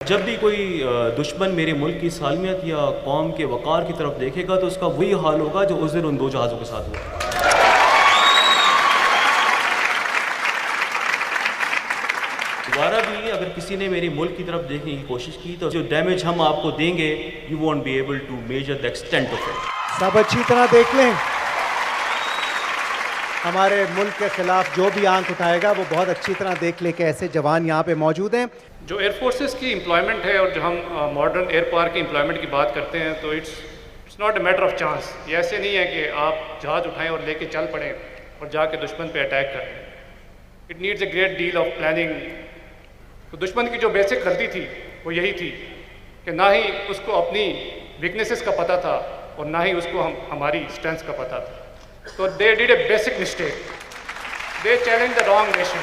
जब भी कोई दुश्मन मेरे मुल्क की सालमियत या कौम के वक़ार की तरफ देखेगा तो उसका वही हाल होगा जो उस दिन उन दो जहाज़ों के साथ हुआ। दोबारा भी अगर किसी ने मेरे मुल्क की तरफ देखने की कोशिश की तो जो डैमेज हम आपको देंगे, you won't be able to measure the extent of it. सब अच्छी तरह देख लें, हमारे मुल्क के खिलाफ जो भी आंख उठाएगा वो बहुत अच्छी तरह देख ले कि ऐसे जवान यहाँ पे मौजूद हैं। जो एयरफोर्सेस की एम्प्लॉयमेंट है और जो हम मॉडर्न एयर पावर की एम्प्लॉयमेंट की बात करते हैं तो it's not a matter of chance. ये ऐसे नहीं है कि आप जहाज़ उठाएं और लेके चल पड़ें और जाके दुश्मन पे अटैक करें। It needs a great deal of planning. तो दुश्मन की जो बेसिक गलती थी वो यही थी कि ना ही उसको अपनी वीकनेसेस का पता था और ना ही उसको हमारी स्ट्रेंथ्स का पता था। तो they did a basic mistake, they challenge the wrong nation.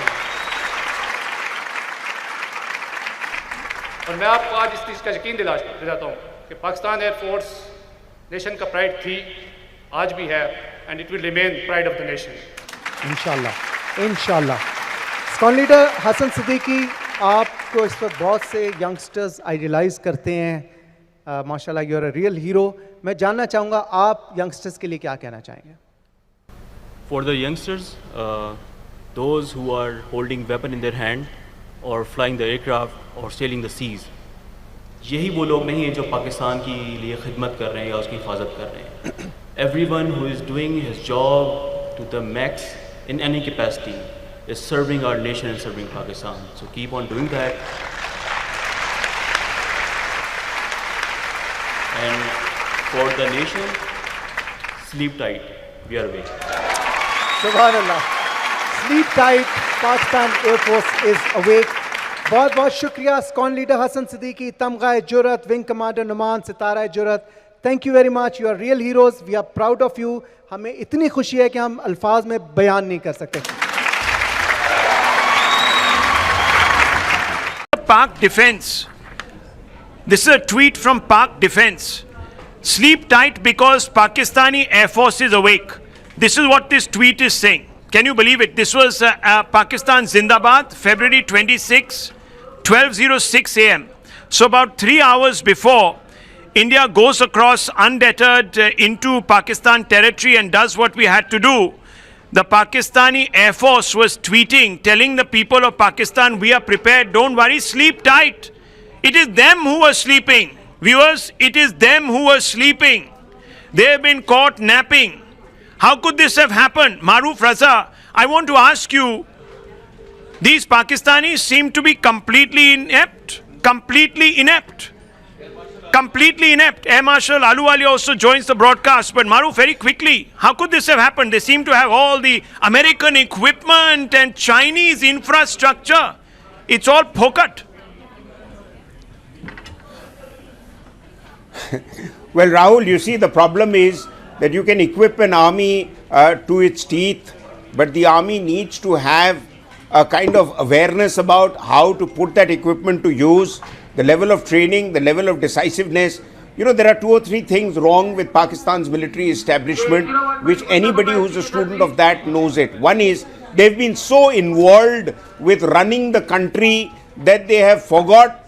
और मैं आपको आज इस चीज़ का यकीन दिलाता हूँ कि पाकिस्तान एयरफोर्स नेशन का प्राइड थी, आज भी है, and it will remain pride of the nation. इंशाल्लाह इंशाल्लाह। स्कॉन लीडर हसन सिद्दीकी, आपको इस वक्त बहुत से यंगस्टर्स आइडियलाइज करते हैं, माशाल्लाह you are a real hero. मैं जानना चाहूँगा आप यंगस्टर्स के लिए क्या कहना चाहेंगे? For the youngsters, those who are holding weapon in their hand or flying the aircraft or sailing the seas, यही वो लोग नहीं हैं जो पाकिस्तान की लिए खिदमत कर रहे हैं या उसकी हिफाजत कर रहे हैं। Everyone who is doing his job to the max in any capacity is serving our nation and serving Pakistan. So keep on doing that. And for the nation, sleep tight. We are awake. सुभान sleep tight, Pakistan air force is awake. बहुत बहुत शुक्रिया squadron leader Hasan Siddiqui, तमगा जुरत, wing commander Numan, सितारा जुरत। Thank you very much, you are real heroes, we are proud of you. हमें इतनी खुशी है कि हम अल्फाज में बयान नहीं कर सकते। Pak Defense. This is a tweet from Pak Defense. Sleep tight because Pakistani Air Force is awake. This is what this tweet is saying. Can you believe it? This was Pakistan Zindabad, February 26, 12:06 a.m. So about 3 hours before India goes across undeterred into Pakistan territory and does what we had to do, the Pakistani Air Force was tweeting, telling the people of Pakistan, we are prepared, don't worry, sleep tight. It is them who are sleeping. Viewers, it is them who are sleeping. They have been caught napping. How could this have happened? Maruf Raza, I want to ask you, these Pakistanis seem to be completely inept. Completely inept. Completely inept. Air Marshal Ahluwalia also joins the broadcast. But Maruf, very quickly, how could this have happened? They seem to have all the American equipment and Chinese infrastructure. It's all pocket. Well, Rahul, you see, the problem is that you can equip an army to its teeth, but the army needs to have a kind of awareness about how to put that equipment to use, the level of training, the level of decisiveness. You know, there are 2 or 3 things wrong with Pakistan's military establishment, which anybody who's a student of that knows it. One is they've been so involved with running the country that they have forgot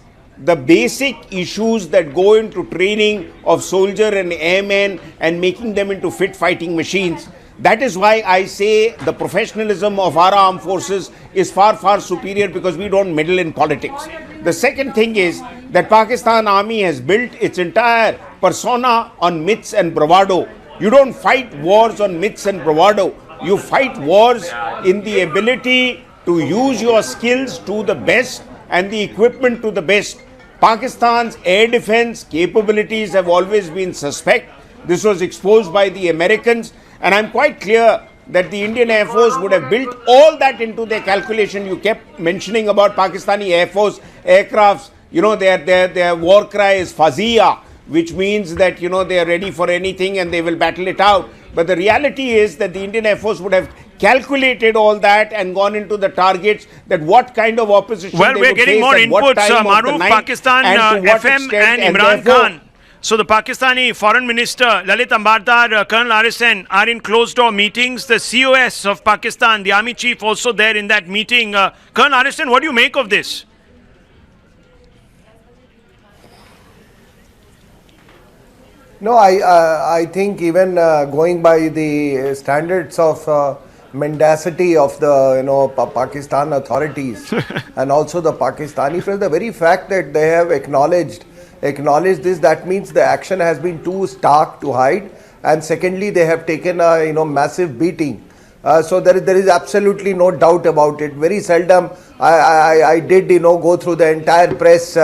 the basic issues that go into training of soldier and airmen and making them into fit fighting machines. That is why I say the professionalism of our armed forces is far, far superior, because we don't meddle in politics. The second thing is that Pakistan Army has built its entire persona on myths and bravado. You don't fight wars on myths and bravado. You fight wars in the ability to use your skills to the best and the equipment to the best. Pakistan's air defense capabilities have always been suspect. This was exposed by the Americans, and I'm quite clear that the Indian Air Force would have built all that into their calculation. You kept mentioning about Pakistani Air Force aircrafts. You know, their war cry is Fazia, which means that, you know, they are ready for anything and they will battle it out. But the reality is that the Indian Air Force would have calculated all that and gone into the targets, that what kind of opposition well, they we're would getting face more at what inputs, time of the Maruf, night, Pakistan and to what FM extent, and Imran therefore, Khan. So the Pakistani Foreign Minister Lalit Ambardar, Colonel RSN are in closed door meetings. The COS of Pakistan, the army chief, also there in that meeting. Colonel RSN, what do you make of this? No, I think even going by the standards of mendacity of the Pakistan authorities and also the Pakistani press, the very fact that they have acknowledged this, that means the action has been too stark to hide, and secondly they have taken a massive beating. So there is absolutely no doubt about it. Very seldom I did go through the entire press.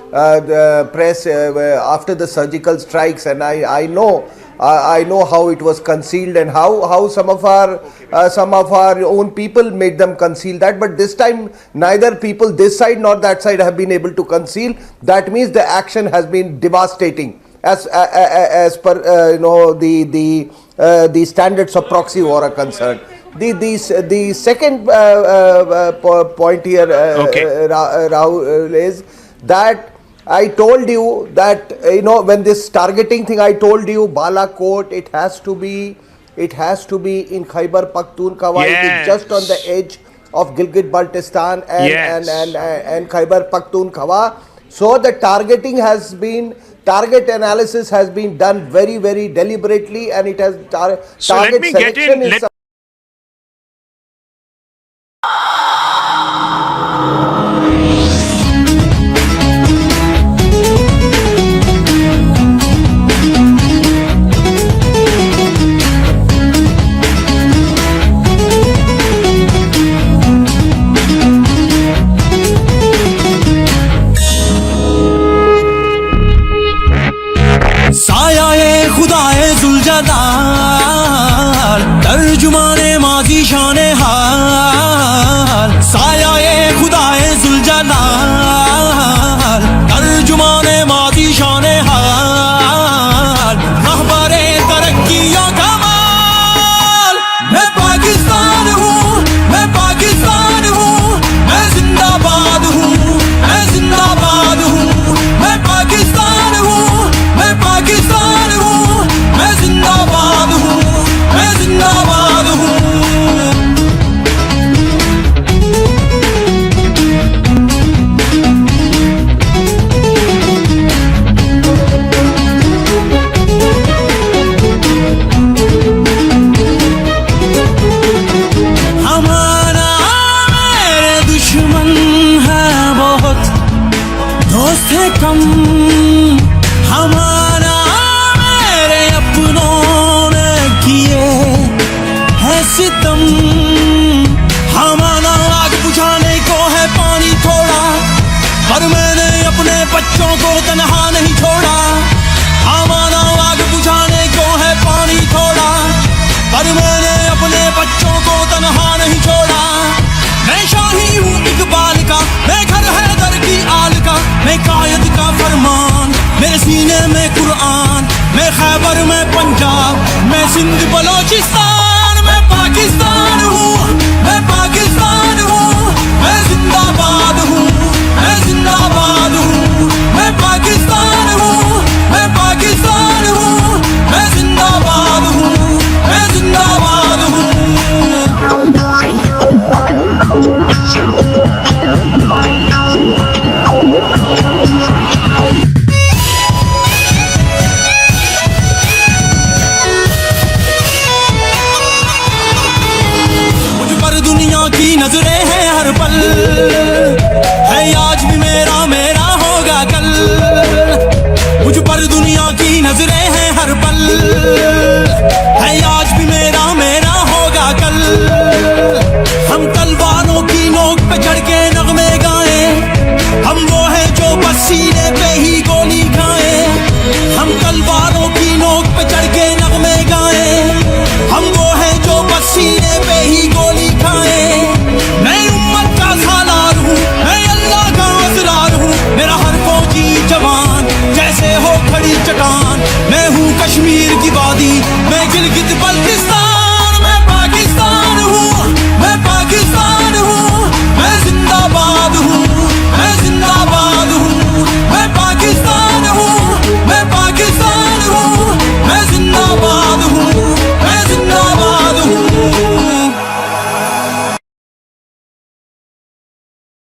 The press after the surgical strikes, and I know how it was concealed, and how some of our own people made them conceal that. But this time neither people this side nor that side have been able to conceal. That means the action has been devastating as per the standards of proxy war are concerned. The second point here, Rahul, is that I told you that when this targeting thing, I told you Balakot, it has to be in Khyber Pakhtunkhwa. Yes. It is just on the edge of Gilgit Baltistan and Khyber Pakhtunkhwa. So the target analysis has been done very, very deliberately, and it has So let target me get selection in. is साया-ए खुदाए जुल्जलाल तर्जुमाने माजी शाने हाल साया-ए खुदाए जुल्जलाल तर्जुमाने माजी शाने हाल रहबरे तरक्कियों का माल मैं पाकिस्तान हूँ मैं जिंदाबाद हूँ मैं जिंदाबाद हूँ मैं पाकिस्तान हूँ मैं जिंदाबाद हूँ मैं जिंदाबाद हूँ हमारा मेरे दुश्मन है बहुत, दोस्त है कम। हमारा मेरे अपनों ने किए है सितम। हमारा आग बुझाने को है पानी थोड़ा, पर मैंने अपने बच्चों को तन्हा नहीं छोड़ा। हमारा आग बुझाने को है पानी थोड़ा, पर मैंने अपने बच्चों को तन्हा नहीं छोड़ा। मैं शाही हूँ इकबाल का, मैं घर है दर की आल का, मैं कायद का फरमान, मेरे सीने में कुरान। मैं खैबर में पंजाब, मैं सिंध बलोचिस्तान। मैं पाकिस्तान हूँ, मैं पाकिस्तान हूँ, मैं जिंदाबाद हूँ, मैं जिंदाबाद हूँ। मैं पाकिस्तान हूँ, मैं पाकिस्तान हूँ, मैं जिंदाबाद हूँ, मैं जिंदाबाद हूँ। मुझ पर दुनिया की नजरें हैं हर पल, है आज भी मेरा होगा कल। मुझ पर दुनिया की